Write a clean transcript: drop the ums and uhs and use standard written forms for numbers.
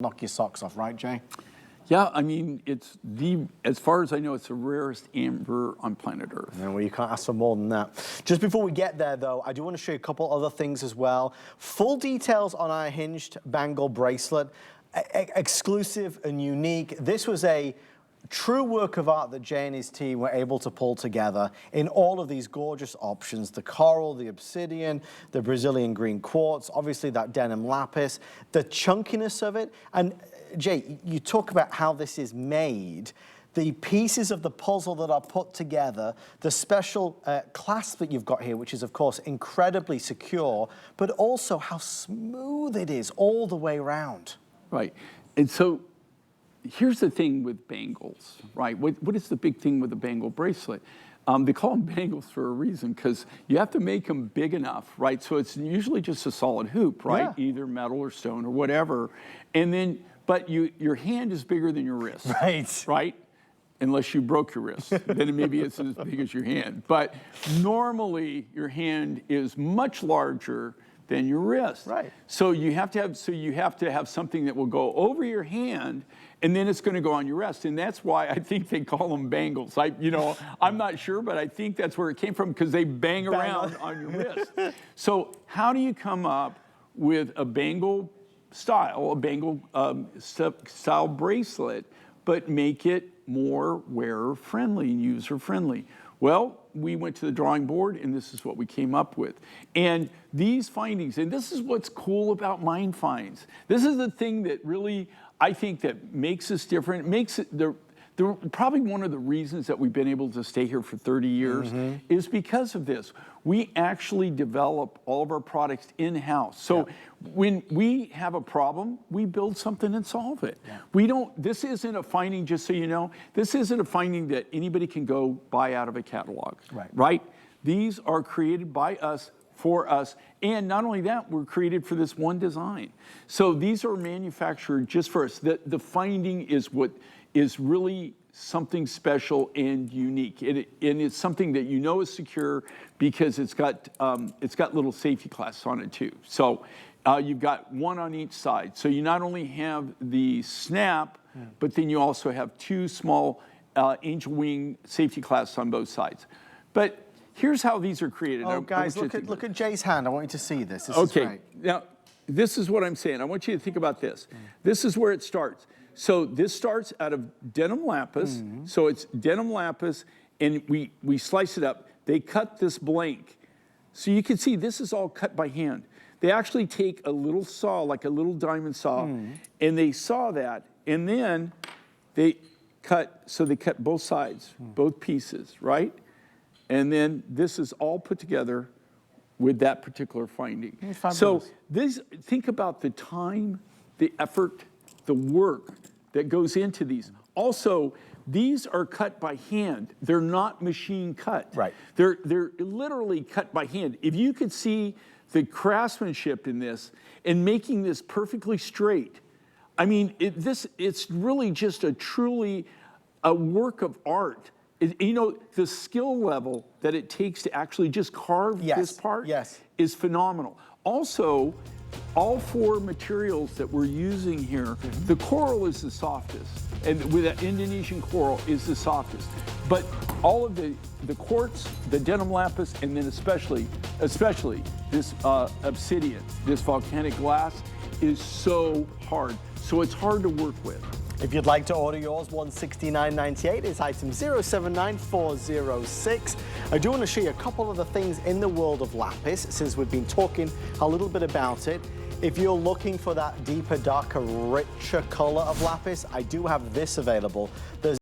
knock your socks off, right, Jay? Yeah, I mean, as far as I know, it's the rarest amber on planet Earth. Yeah, well, you can't ask for more than that. Just before we get there, though, I do want to show you a couple other things as well. Full details on our hinged bangle bracelet, exclusive and unique. This was a true work of art that Jay and his team were able to pull together in all of these gorgeous options: the coral, the obsidian, the Brazilian green quartz, obviously that denim lapis, the chunkiness of it. And Jay, you talk about how this is made. The pieces of the puzzle that are put together, the special clasp that you've got here, which is, of course, incredibly secure, but also how smooth it is all the way around. Right. And so here's the thing with bangles, right? What is the big thing with a bangle bracelet? They call them bangles for a reason, because you have to make them big enough, right? So it's usually just a solid hoop, right? Yeah. Either metal or stone or whatever. And then, but your hand is bigger than your wrist. Right. Right? Unless you broke your wrist, then maybe it's as big as your hand. But normally your hand is much larger than your wrist. Right. So you have to have something that will go over your hand, and then it's going to go on your wrist. And that's why I think they call them bangles. I'm not sure, but I think that's where it came from, because they bang around on your wrist. So how do you come up with a bangle style bracelet, but make it more wearer-friendly and user-friendly? Well, we went to the drawing board, and this is what we came up with. And these findings, and this is what's cool about Mind Finds. This is the thing that really, I think, that makes us different. Makes it probably one of the reasons that we've been able to stay here for 30 years is because of this. We actually develop all of our products in-house. So when we have a problem, we build something and solve it. Yeah. This isn't a finding, just so you know, this isn't a finding that anybody can go buy out of a catalog, right? These are created by us, for us, and not only that, we're created for this one design. So these are manufactured just for us. The finding is what is really something special and unique, and it's something that you know is secure because it's got little safety clasps on it too. So you've got one on each side. So you not only have the snap, but then you also have two small angel wing safety clasps on both sides. But here's how these are created. Oh, guys, look at Jay's hand. I want you to see this. This is great. Now, this is what I'm saying. I want you to think about this. This is where it starts. So this starts out of denim lapis. So it's denim lapis, and we slice it up. They cut this blank. So you can see this is all cut by hand. They actually take a little saw, like a little diamond saw, and they saw that, and then they cut both sides, both pieces, right? And then this is all put together with that particular finding. So think about the time, the effort, the work that goes into these. Also, these are cut by hand. They're not machine cut. Right. They're literally cut by hand. If you could see the craftsmanship in this and making this perfectly straight, I mean, it's really just truly a work of art. You know, the skill level that it takes to actually just carve this part is phenomenal. Also, all four materials that we're using here, the coral is the softest, and with that Indonesian coral is the softest. But all of the quartz, the denim lapis, and then especially this obsidian, this volcanic glass, is so hard. So it's hard to work with. If you'd like to order yours, $169.98 is item 079406. I do want to show you a couple of the things in the world of lapis, since we've been talking a little bit about it. If you're looking for that deeper, darker, richer color of lapis, I do have this available. There's